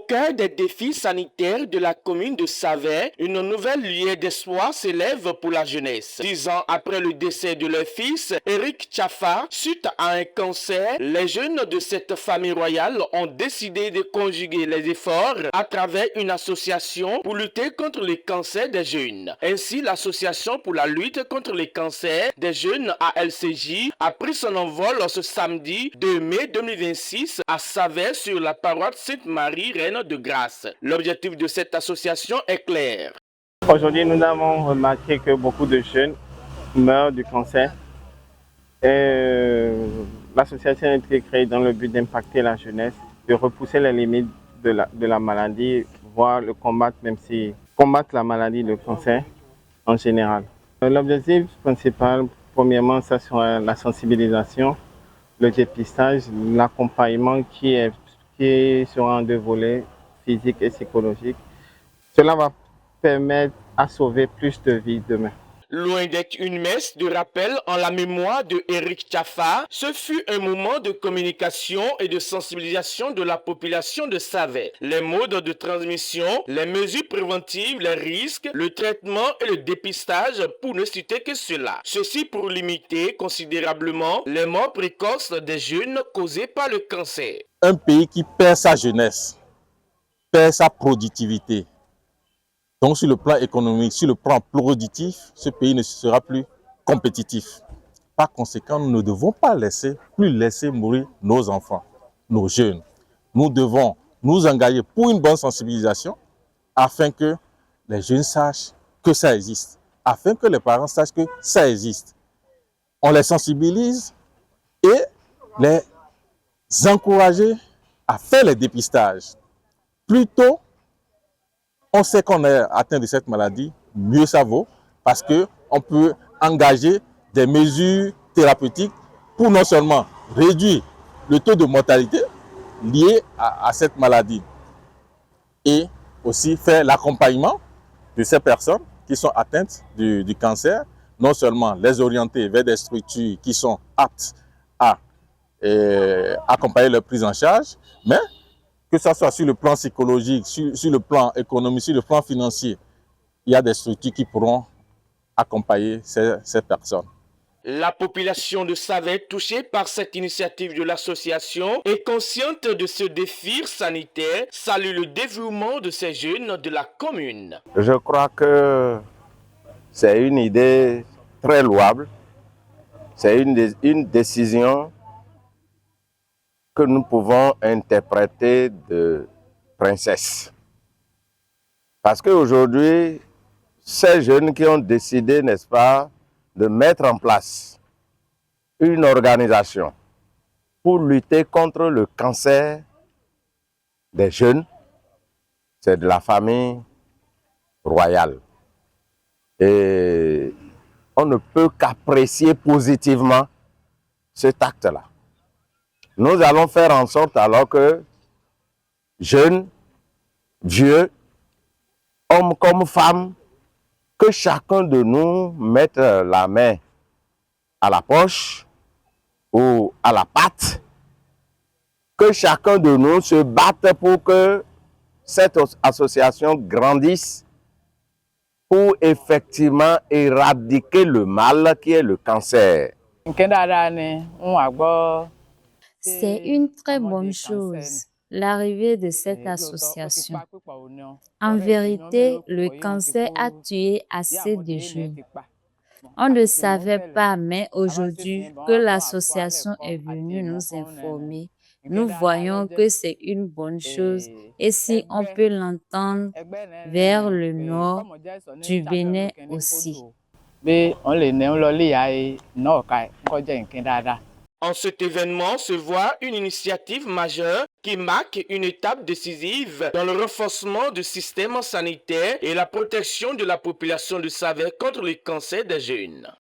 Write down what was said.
cœur des défis sanitaires de la commune de Savès, une nouvelle lueur d'espoir s'élève pour la jeunesse. 10 ans après le décès de leur fils, Eric Tchafa, suite à un cancer, les jeunes de cette famille royale ont décidé de conjuguer les efforts à travers une association pour lutter contre les cancers des jeunes. Ainsi, l'association pour la lutte contre les cancers des jeunes ALCJ a pris son envol ce samedi 2 mai 2026 à Savès sur la paroisse Sainte-Marie, Reine de Grâce. L'objectif de cette association est clair. Aujourd'hui, nous avons remarqué que beaucoup de jeunes meurent du cancer. L'association a été créée dans le but d'impacter la jeunesse, de repousser les limites de la maladie, voire le combattre, même si combattre la maladie, le cancer en général. L'objectif principal, premièrement, ça sera la sensibilisation, le dépistage, l'accompagnement qui sera en deux volets, physique et psychologique. Cela va permettre à sauver plus de vies demain. Loin d'être une messe de rappel en la mémoire de Eric Tchafa, ce fut un moment de communication et de sensibilisation de la population de Savès. Les modes de transmission, les mesures préventives, les risques, le traitement et le dépistage pour ne citer que cela. Ceci pour limiter considérablement les morts précoces des jeunes causées par le cancer. Un pays qui perd sa jeunesse, perd sa productivité. Donc sur le plan économique, sur le plan productif, ce pays ne sera plus compétitif. Par conséquent, nous ne devons pas plus laisser mourir nos enfants, nos jeunes. Nous devons nous engager pour une bonne sensibilisation afin que les jeunes sachent que ça existe, afin que les parents sachent que ça existe. On les sensibilise et les encourager à faire les dépistages. Plus tôt on sait qu'on est atteint de cette maladie, mieux ça vaut, parce qu'on peut engager des mesures thérapeutiques pour non seulement réduire le taux de mortalité lié à cette maladie, et aussi faire l'accompagnement de ces personnes qui sont atteintes du cancer, non seulement les orienter vers des structures qui sont aptes à accompagner leur prise en charge, mais que ce soit sur le plan psychologique, sur le plan économique, sur le plan financier, il y a des structures qui pourront accompagner ces personnes. La population de Savès, touchée par cette initiative de l'association, est consciente de ce défi sanitaire, salue le dévouement de ces jeunes de la commune. Je crois que c'est une idée très louable, c'est une décision que nous pouvons interpréter de princesse. Parce qu'aujourd'hui, ces jeunes qui ont décidé, n'est-ce pas, de mettre en place une organisation pour lutter contre le cancer des jeunes, c'est de la famille royale. Et on ne peut qu'apprécier positivement cet acte-là. Nous allons faire en sorte alors que jeunes, vieux, hommes comme femmes, que chacun de nous mette la main à la poche ou à la patte, que chacun de nous se batte pour que cette association grandisse pour effectivement éradiquer le mal qui est le cancer. C'est une très bonne chose, l'arrivée de cette association. En vérité, le cancer a tué assez de jeunes. On ne savait pas, mais aujourd'hui que l'association est venue nous informer, nous voyons que c'est une bonne chose et si on peut l'entendre vers le nord du Bénin aussi. En cet événement se voit une initiative majeure qui marque une étape décisive dans le renforcement du système sanitaire et la protection de la population de Savès contre le cancer des jeunes.